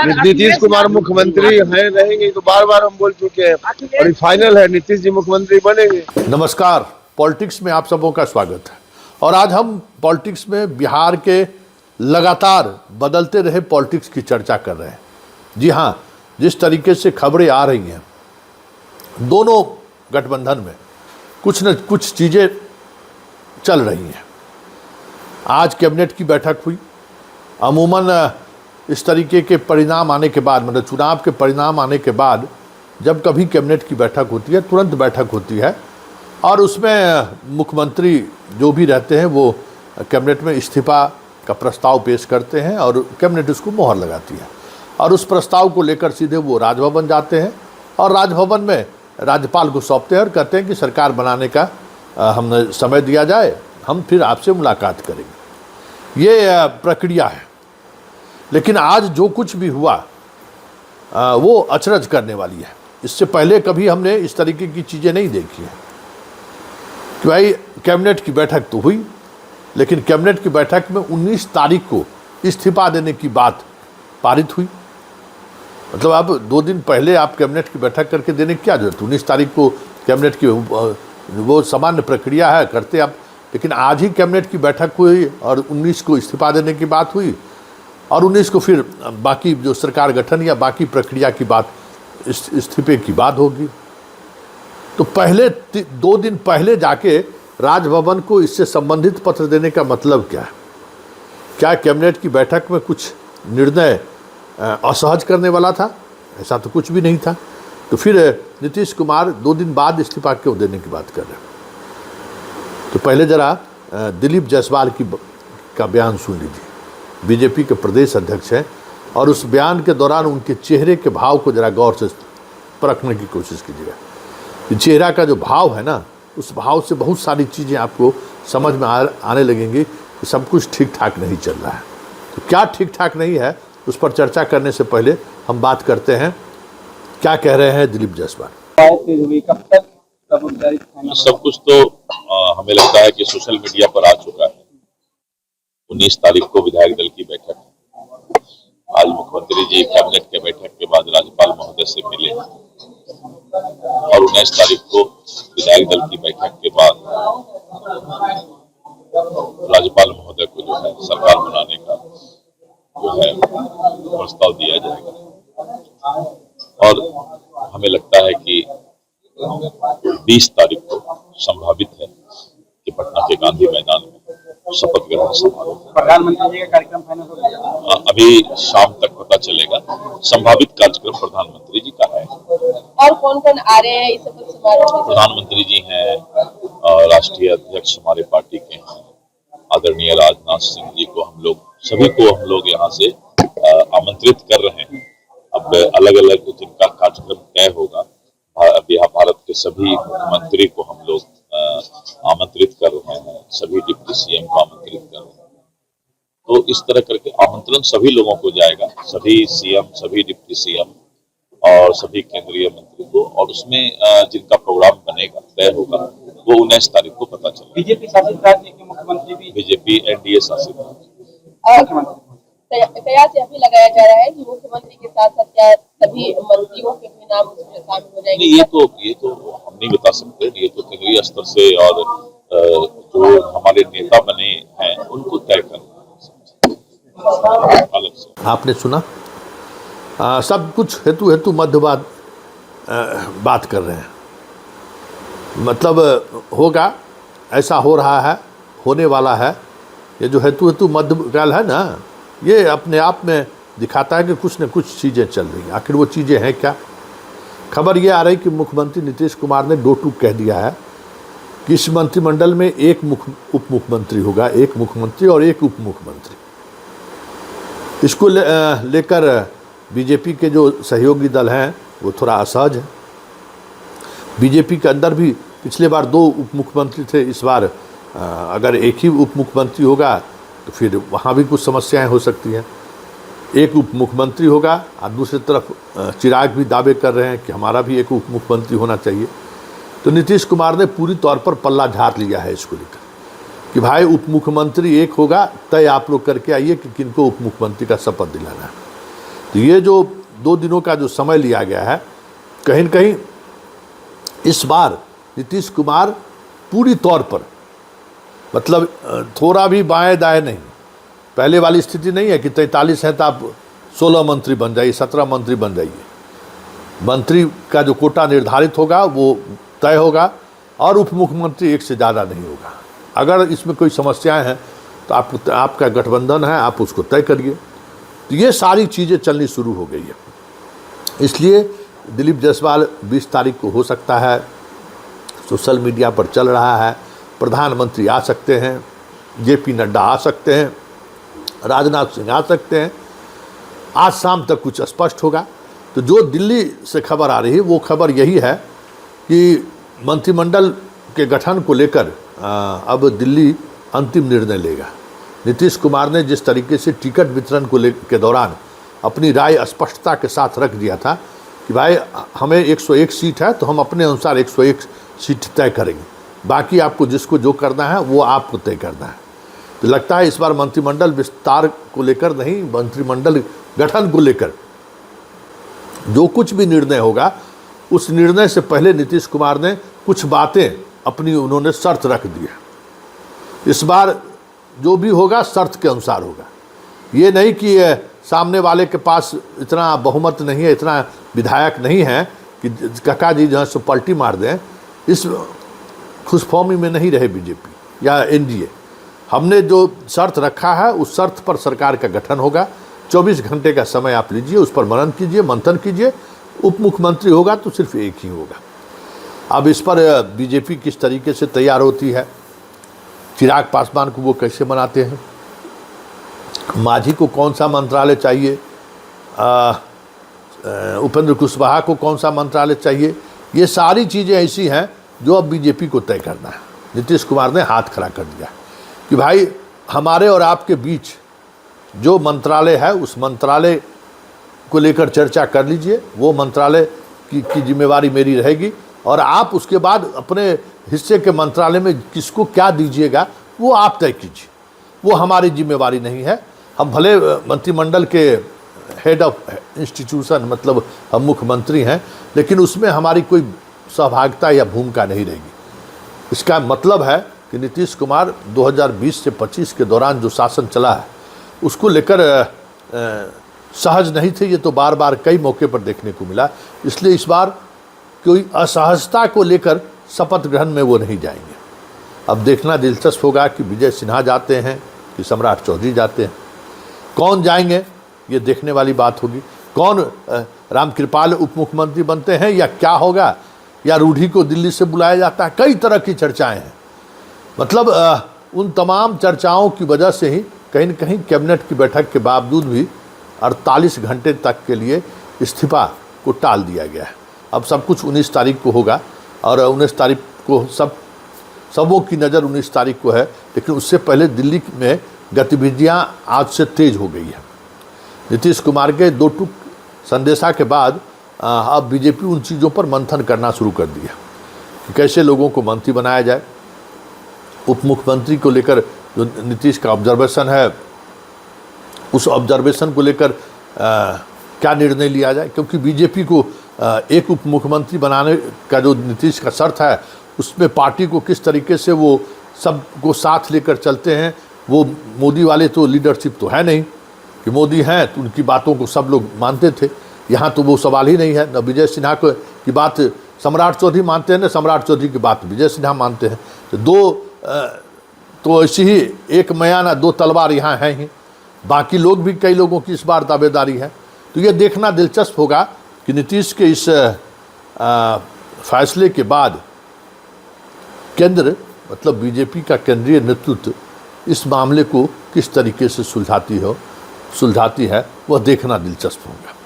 नीतीश कुमार मुख्यमंत्री हैं रहेंगे तो बार बार हम बोल चुके हैं और फाइनल है, नीतीश जी मुख्यमंत्री बनेंगे। नमस्कार, पॉलिटिक्स में आप सबों का स्वागत है। और आज हम पॉलिटिक्स में बिहार के लगातार बदलते रहे पॉलिटिक्स की चर्चा कर रहे हैं। जी हाँ, जिस तरीके से खबरें आ रही हैं, दोनों गठबंधन में कुछ न कुछ चीज़ें चल रही हैं। आज कैबिनेट की बैठक हुई। अमूमन इस तरीके के परिणाम आने के बाद, मतलब चुनाव के परिणाम आने के बाद जब कभी कैबिनेट की बैठक होती है, तुरंत बैठक होती है और उसमें मुख्यमंत्री जो भी रहते हैं वो कैबिनेट में इस्तीफा का प्रस्ताव पेश करते हैं और कैबिनेट उसको मोहर लगाती है और उस प्रस्ताव को लेकर सीधे वो राजभवन जाते हैं और राजभवन में राज्यपाल को सौंपते हैं और कहते हैं कि सरकार बनाने का हमें समय दिया जाए, हम फिर आपसे मुलाकात करेंगे। ये प्रक्रिया है। लेकिन आज जो कुछ भी हुआ वो अचरज करने वाली है। इससे पहले कभी हमने इस तरीके की चीज़ें नहीं देखी है कि भाई कैबिनेट की बैठक तो हुई, लेकिन कैबिनेट की बैठक में 19 तारीख को इस्तीफा देने की बात पारित हुई। मतलब आप 2 दिन पहले आप कैबिनेट की बैठक करके देने की क्या जरूरत? 19 तारीख को कैबिनेट की वो सामान्य प्रक्रिया है, करते आप। लेकिन आज ही कैबिनेट की बैठक हुई और 19 को इस्तीफा देने की बात हुई और 19 को फिर बाकी जो सरकार गठन या बाकी प्रक्रिया की बात, इस्तीफे की बात होगी। तो पहले 2 दिन पहले जाके राजभवन को इससे संबंधित पत्र देने का मतलब क्या है? क्या कैबिनेट की बैठक में कुछ निर्णय असहज करने वाला था? ऐसा तो कुछ भी नहीं था। तो फिर नीतीश कुमार 2 दिन बाद इस्तीफा क्यों देने की बात कर रहे हैं? तो पहले जरा दिलीप जायसवाल का बयान सुन लीजिए। बीजेपी के प्रदेश अध्यक्ष हैं और उस बयान के दौरान उनके चेहरे के भाव को जरा गौर से परखने की कोशिश कीजिएगा। चेहरा का जो भाव है ना, उस भाव से बहुत सारी चीज़ें आपको समझ में आने लगेंगी कि सब कुछ ठीक ठाक नहीं चल रहा है। तो क्या ठीक ठाक नहीं है, उस पर चर्चा करने से पहले हम बात करते हैं क्या कह रहे हैं दिलीप जायसवाल। सब कुछ तो हमें लगता है कि सोशल मीडिया पर आ चुका है। 19 तारीख को विधायक दल की बैठक है। आज मुख्यमंत्री जी कैबिनेट के बैठक के बाद राज्यपाल महोदय से मिले और 19 तारीख को विधायक दल की बैठक के बाद राज्यपाल महोदय को जो है सरकार बनाने का जो है प्रस्ताव दिया जाएगा। और हमें लगता है कि 20 तारीख को संभावित है कि पटना के गांधी मैदान में शपथ ग्रहण समारोह। प्रधानमंत्री जी का कार्यक्रम फाइनल हो गया? अभी शाम तक पता चलेगा। संभावित कार्यक्रम प्रधानमंत्री जी का है। और कौन कौन आ रहे हैं इस शपथ समारोह में? प्रधानमंत्री जी हैं, राष्ट्रीय अध्यक्ष हमारे पार्टी के हैं, आदरणीय राजनाथ सिंह जी को सभी को हम लोग यहाँ से आमंत्रित कर रहे हैं। अब अलग अलग जिनका कार्यक्रम तय होगा, भारत के सभी मुख्यमंत्री को हम लोग आमंत्रित कर रहे हैं, सभी डिप्टी सीएम को आमंत्रित कर रहे हैं। तो इस तरह करके आमंत्रण सभी लोगों को जाएगा, सभी सीएम, सभी डिप्टी सीएम और सभी केंद्रीय मंत्री को। और उसमें जिनका प्रोग्राम बनेगा, तय होगा, वो 19 तारीख को पता चलेगा। बीजेपी शासित राज्य के मुख्यमंत्री भी, बीजेपी एनडीए शासित कयास यह भी लगाया जा रहा है कि मुख्यमंत्री के साथ साथ क्या सभी मंत्रियों के भी नाम उसमें शामिल हो जाएंगे? ये तो हम नहीं बता सकते। ये तो केंद्रीय स्तर से और जो हमारे नेता बने हैं उनको तय करना अलग से। आपने सुना, सब कुछ हेतु मध्यवाद बात कर रहे हैं। मतलब होगा, ऐसा हो रहा है, होने वाला है। ये जो हेतु मध्यकाल है ना, ये अपने आप में दिखाता है कि कुछ न कुछ चीज़ें चल रही हैं। आखिर वो चीज़ें हैं क्या? खबर ये आ रही कि मुख्यमंत्री नीतीश कुमार ने 2 टूक कह दिया है कि इस मंत्रिमंडल में एक उप मुख्यमंत्री होगा, एक मुख्यमंत्री और एक उप मुख्यमंत्री। इसको लेकर बीजेपी के जो सहयोगी दल हैं वो थोड़ा असहज है। बीजेपी के अंदर भी पिछले बार 2 उप मुख्यमंत्री थे, इस बार अगर एक ही उप मुख्यमंत्री होगा तो फिर वहाँ भी कुछ समस्याएं हो सकती हैं। एक उप मुख्यमंत्री होगा और दूसरी तरफ चिराग भी दावे कर रहे हैं कि हमारा भी एक उप मुख्यमंत्री होना चाहिए। तो नीतीश कुमार ने पूरी तौर पर पल्ला झाड़ लिया है इसको लेकर कि भाई उप मुख्यमंत्री एक होगा, तय आप लोग करके आइए कि किनको उप मुख्यमंत्री का शपथ दिलाना है। तो ये जो 2 दिनों का जो समय लिया गया है, कहीं न कहीं इस बार नीतीश कुमार पूरी तौर पर, मतलब थोड़ा भी बाएं दाएं नहीं, पहले वाली स्थिति नहीं है कि 43 है तो आप 16 मंत्री बन जाइए, 17 मंत्री बन जाइए। मंत्री का जो कोटा निर्धारित होगा वो तय होगा और उप मुख्यमंत्री एक से ज़्यादा नहीं होगा। अगर इसमें कोई समस्याएं हैं तो आपका गठबंधन है, आप उसको तय करिए। तो ये सारी चीज़ें चलनी शुरू हो गई है। इसलिए दिलीप जायसवाल 20 तारीख को हो सकता है, सोशल मीडिया पर चल रहा है, प्रधानमंत्री आ सकते हैं, जेपी नड्डा आ सकते हैं, राजनाथ सिंह आ सकते हैं। आज शाम तक कुछ स्पष्ट होगा। तो जो दिल्ली से खबर आ रही है वो खबर यही है कि मंत्रिमंडल के गठन को लेकर अब दिल्ली अंतिम निर्णय लेगा। नीतीश कुमार ने जिस तरीके से टिकट वितरण के दौरान अपनी राय स्पष्टता के साथ रख दिया था कि भाई हमें 101 सीट है तो हम अपने अनुसार 101 सीट तय करेंगे, बाकी आपको जिसको जो करना है वो आपको तय करना है। तो लगता है इस बार मंत्रिमंडल विस्तार को लेकर नहीं, मंत्रिमंडल गठन को लेकर जो कुछ भी निर्णय होगा उस निर्णय से पहले नीतीश कुमार ने कुछ बातें अपनी उन्होंने शर्त रख दी है। इस बार जो भी होगा शर्त के अनुसार होगा। ये नहीं कि सामने वाले के पास इतना बहुमत नहीं है, इतना विधायक नहीं है कि काका जी जो है सो पलटी मार दें। इस खुशफहमी में नहीं रहे बीजेपी या एनडीए। हमने जो शर्त रखा है उस शर्त पर सरकार का गठन होगा। 24 घंटे का समय आप लीजिए, उस पर मनन कीजिए, मंथन कीजिए। उप मुख्यमंत्री होगा तो सिर्फ एक ही होगा। अब इस पर बीजेपी किस तरीके से तैयार होती है, चिराग पासवान को वो कैसे बनाते हैं, मांझी को कौन सा मंत्रालय चाहिए, उपेंद्र कुशवाहा को कौन सा मंत्रालय चाहिए, ये सारी चीज़ें ऐसी हैं जो अब बीजेपी को तय करना है। नीतीश कुमार ने हाथ खड़ा कर दिया कि भाई हमारे और आपके बीच जो मंत्रालय है उस मंत्रालय को लेकर चर्चा कर लीजिए। वो मंत्रालय की जिम्मेवारी मेरी रहेगी और आप उसके बाद अपने हिस्से के मंत्रालय में किसको क्या दीजिएगा वो आप तय कीजिए, वो हमारी जिम्मेवारी नहीं है। हम भले मंत्रिमंडल के हेड ऑफ इंस्टीट्यूशन मतलब हम मुख्यमंत्री हैं, लेकिन उसमें हमारी कोई सहभागिता या भूमिका नहीं रहेगी। इसका मतलब है कि नीतीश कुमार 2020 से 25 के दौरान जो शासन चला है उसको लेकर सहज नहीं थे। ये तो बार बार कई मौके पर देखने को मिला। इसलिए इस बार कोई असहजता को लेकर शपथ ग्रहण में वो नहीं जाएंगे। अब देखना दिलचस्प होगा कि विजय सिन्हा जाते हैं कि सम्राट चौधरी जाते हैं, कौन जाएंगे ये देखने वाली बात होगी। कौन रामकृपाल उप मुख्यमंत्री बनते हैं या क्या होगा, या रूढ़ी को दिल्ली से बुलाया जाता है। कई तरह की चर्चाएं हैं। मतलब उन तमाम चर्चाओं की वजह से ही कहीं न कहीं कैबिनेट की बैठक के बावजूद भी 48 घंटे तक के लिए इस्तीफा को टाल दिया गया है। अब सब कुछ 19 तारीख को होगा और 19 तारीख को सबों की नज़र 19 तारीख को है, लेकिन उससे पहले दिल्ली में गतिविधियां आज से तेज हो गई है। नीतीश कुमार के 2 टूक संदेशा के बाद अब बीजेपी उन चीज़ों पर मंथन करना शुरू कर दिया कि कैसे लोगों को मंत्री बनाया जाए। उप मुख्यमंत्री को लेकर जो नीतीश का ऑब्जर्वेशन है उस ऑब्जर्वेशन को लेकर क्या निर्णय लिया जाए, क्योंकि बीजेपी को एक उप मुख्यमंत्री बनाने का जो नीतीश का शर्त है उसमें पार्टी को किस तरीके से वो सबको साथ लेकर चलते हैं। वो मोदी वाले तो लीडरशिप तो है नहीं कि मोदी हैं तो उनकी बातों को सब लोग मानते थे। यहाँ तो वो सवाल ही नहीं है। न विजय सिन्हा की बात सम्राट चौधरी मानते हैं, न सम्राट चौधरी की बात विजय सिन्हा मानते हैं। तो ऐसी ही एक मैया ना 2 तलवार यहाँ हैं ही। बाकी लोग भी, कई लोगों की इस बार दावेदारी है। तो ये देखना दिलचस्प होगा कि नीतीश के इस फैसले के बाद केंद्र मतलब बीजेपी का केंद्रीय नेतृत्व इस मामले को किस तरीके से सुलझाती है वह देखना दिलचस्प होगा।